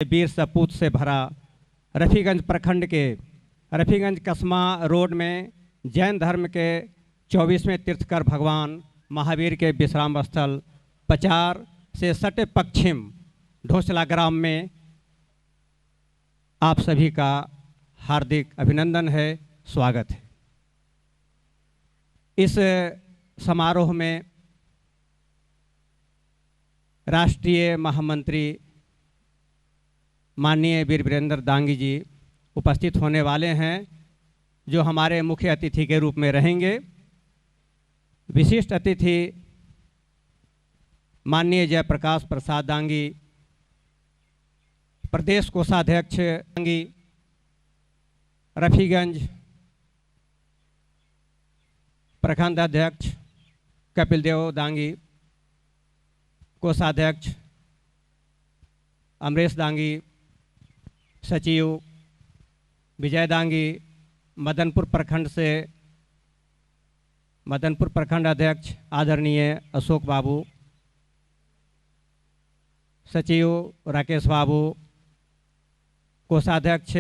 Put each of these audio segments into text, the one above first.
वीर सपूत से भरा रफ़ीगंज प्रखंड के रफ़ीगंज कस्बा रोड में जैन धर्म के 24वें तीर्थकर भगवान महावीर के विश्राम स्थल पचार से सटे पश्चिम ढोसला ग्राम में आप सभी का हार्दिक अभिनंदन है, स्वागत है। इस समारोह में राष्ट्रीय महामंत्री माननीय वीर वीरेंद्र दांगी जी उपस्थित होने वाले हैं, जो हमारे मुख्य अतिथि के रूप में रहेंगे। विशिष्ट अतिथि माननीय जयप्रकाश प्रसाद दांगी, प्रदेश कोषाध्यक्ष दांगी, रफ़ीगंज प्रखंड अध्यक्ष कपिल देव दांगी, कोषाध्यक्ष अमरेश दांगी, सचिव विजय दांगी, मदनपुर प्रखंड अध्यक्ष आदरणीय अशोक बाबू, सचिव राकेश बाबू, कोषाध्यक्ष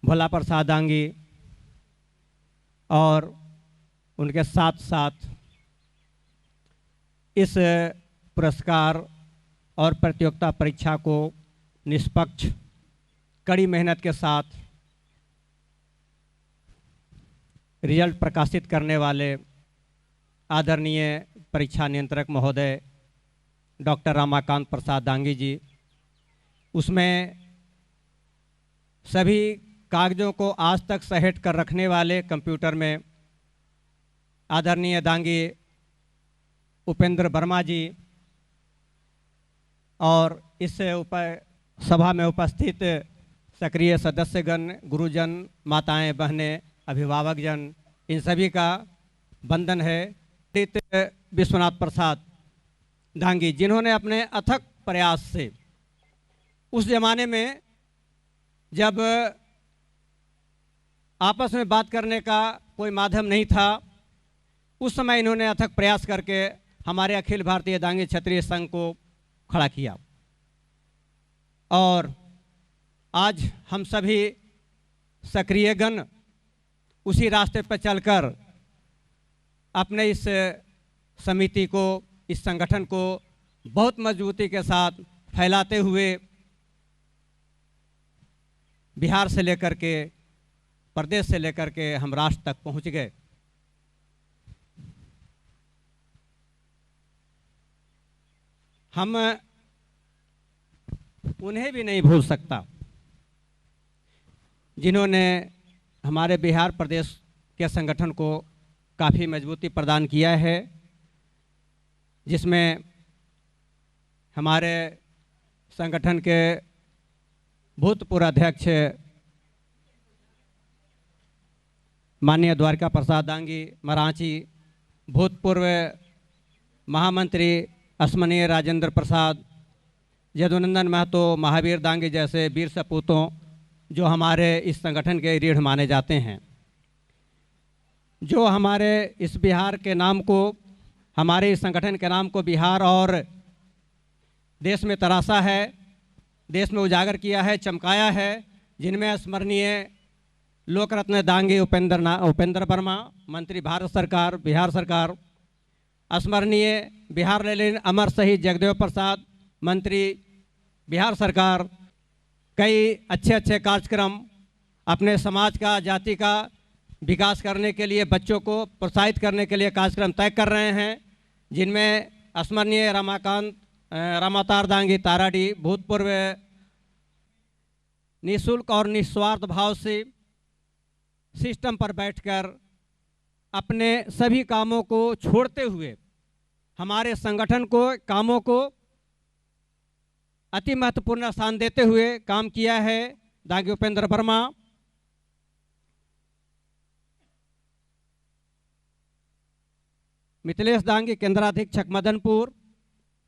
भोला प्रसाद दांगी और उनके साथ साथ इस पुरस्कार और प्रतियोगिता परीक्षा को निष्पक्ष कड़ी मेहनत के साथ रिजल्ट प्रकाशित करने वाले आदरणीय परीक्षा नियंत्रक महोदय डॉक्टर रमाकांत प्रसाद दांगी जी, उसमें सभी कागज़ों को आज तक सहेट कर रखने वाले कंप्यूटर में आदरणीय दांगी उपेंद्र वर्मा जी और इस सभा में उपस्थित सक्रिय सदस्यगण, गुरुजन, माताएं, बहनें, अभिभावकजन, इन सभी का वंदन है। विश्वनाथ प्रसाद दांगी, जिन्होंने अपने अथक प्रयास से उस जमाने में जब आपस में बात करने का कोई माध्यम नहीं था, उस समय इन्होंने अथक प्रयास करके हमारे अखिल भारतीय दांगी क्षत्रिय संघ को खड़ा किया और आज हम सभी सक्रियगण उसी रास्ते पर चलकर अपने इस समिति को, इस संगठन को बहुत मजबूती के साथ फैलाते हुए बिहार से लेकर के, प्रदेश से लेकर के हम राष्ट्र तक पहुंच गए। हम उन्हें भी नहीं भूल सकता जिन्होंने हमारे बिहार प्रदेश के संगठन को काफ़ी मजबूती प्रदान किया है, जिसमें हमारे संगठन के भूतपूर्व अध्यक्ष माननीय द्वारका प्रसाद दांगी मरांची, भूतपूर्व महामंत्री स्मरणीय राजेंद्र प्रसाद, यदुनंदन महतो, महावीर दांगी जैसे वीर सपूतों जो हमारे इस संगठन के रीढ़ माने जाते हैं, जो हमारे इस बिहार के नाम को, हमारे इस संगठन के नाम को बिहार और देश में तराशा है, देश में उजागर किया है, चमकाया है, जिनमें स्मरणीय लोक रत्न दांगी उपेंद्र वर्मा, मंत्री भारत सरकार, बिहार सरकार, स्मरणीय बिहार लेलिन अमर शहीद जगदेव प्रसाद, मंत्री बिहार सरकार, कई अच्छे अच्छे कार्यक्रम अपने समाज का, जाति का विकास करने के लिए, बच्चों को प्रोत्साहित करने के लिए कार्यक्रम तय कर रहे हैं, जिनमें स्मरणीय रामावतार दांगी ताराडी भूतपूर्व निःशुल्क और निस्वार्थ भाव से सिस्टम पर बैठकर अपने सभी कामों को छोड़ते हुए हमारे संगठन को, कामों को अति महत्वपूर्ण स्थान देते हुए काम किया है। दांगी उपेंद्र वर्मा, मिथिलेश दांगी केंद्राधीक्षक मदनपुर,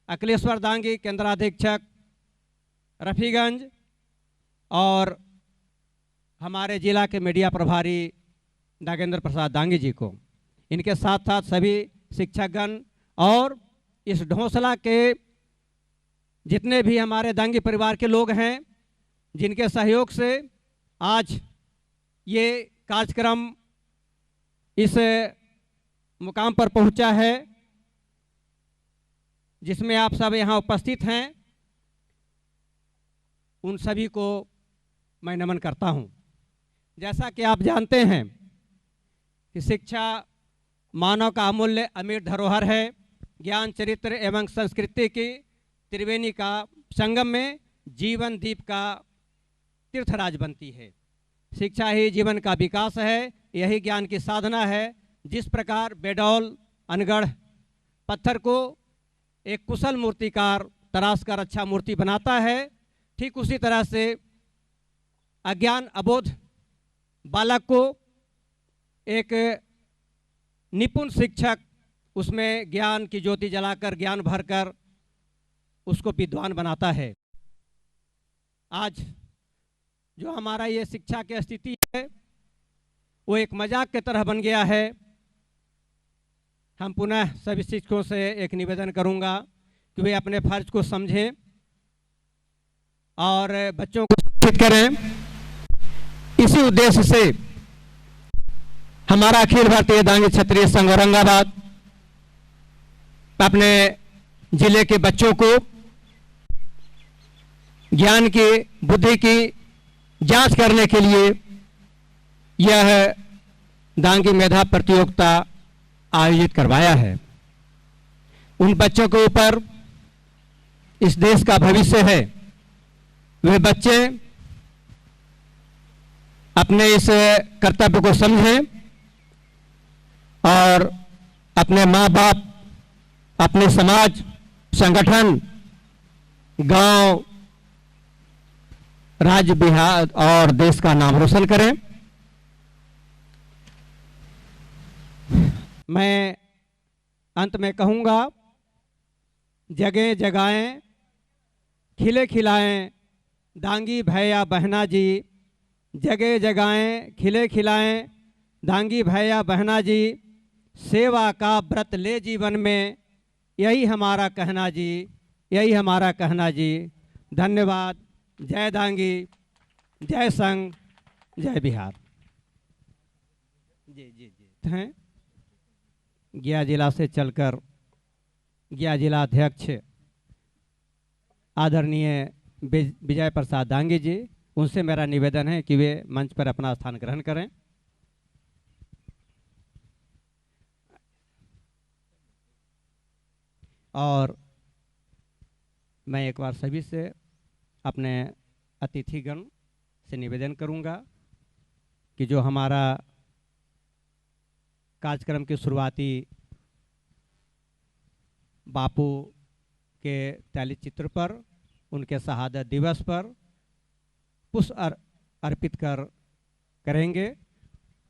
अखिलेश्वर दांगी केंद्राधीक्षक रफ़ीगंज और हमारे जिला के मीडिया प्रभारी नागेंद्र प्रसाद दांगी जी को, इनके साथ साथ सभी शिक्षकगण और इस ढोसला के जितने भी हमारे दांगी परिवार के लोग हैं, जिनके सहयोग से आज ये कार्यक्रम इस मुकाम पर पहुंचा है, जिसमें आप सब यहाँ उपस्थित हैं, उन सभी को मैं नमन करता हूँ। जैसा कि आप जानते हैं कि शिक्षा मानव का अमूल्य अमीर धरोहर है। ज्ञान, चरित्र एवं संस्कृति की त्रिवेणी का संगम में जीवन दीप का तीर्थराज बनती है। शिक्षा ही जीवन का विकास है, यही ज्ञान की साधना है। जिस प्रकार बेडौल अनगढ़ पत्थर को एक कुशल मूर्तिकार तराश कर अच्छा मूर्ति बनाता है, ठीक उसी तरह से अज्ञान अबोध बालक को एक निपुण शिक्षक उसमें ज्ञान की ज्योति जलाकर, ज्ञान भरकर उसको विद्वान बनाता है। आज जो हमारा ये शिक्षा की स्थिति है वो एक मजाक की तरह बन गया है। हम पुनः सभी शिक्षकों से एक निवेदन करूंगा कि वे अपने फर्ज को समझें और बच्चों को शिक्षित करें। इसी उद्देश्य से हमारा अखिल भारतीय दांगी क्षत्रिय संघ औरंगाबाद अपने जिले के बच्चों को ज्ञान की, बुद्धि की जांच करने के लिए यह दांगी मेधा प्रतियोगिता आयोजित करवाया है। उन बच्चों के ऊपर इस देश का भविष्य है। वे बच्चे अपने इस कर्तव्य को समझें और अपने माँ बाप, अपने समाज, संगठन, गांव, राज्य, बिहार और देश का नाम रोशन करें। मैं अंत में कहूंगा, जगह जगाएं, खिले खिलाएं दांगी भैया बहना जी, जगह जगाएं, खिले खिलाएं दांगी भैया बहना जी, सेवा का व्रत ले जीवन में, यही हमारा कहना जी, यही हमारा कहना जी। धन्यवाद। जय दांगी, जय संघ, जय बिहार। जी जी जी हैं। गया जिला से चलकर गया जिला अध्यक्ष आदरणीय विजय प्रसाद दांगी जी, उनसे मेरा निवेदन है कि वे मंच पर अपना स्थान ग्रहण करें। और मैं एक बार सभी से, अपने अतिथिगण से निवेदन करूंगा कि जो हमारा कार्यक्रम की शुरुआती बापू के तैलचित्र पर, उनके शहादत दिवस पर पुष्प अर्पित करेंगे।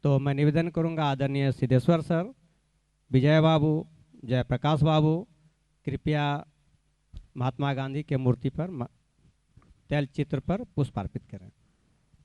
तो मैं निवेदन करूंगा आदरणीय सिद्धेश्वर सर, विजय बाबू, जयप्रकाश बाबू, कृपया महात्मा गांधी के मूर्ति पर, तैलचित्र पर पुष्प अर्पित करें।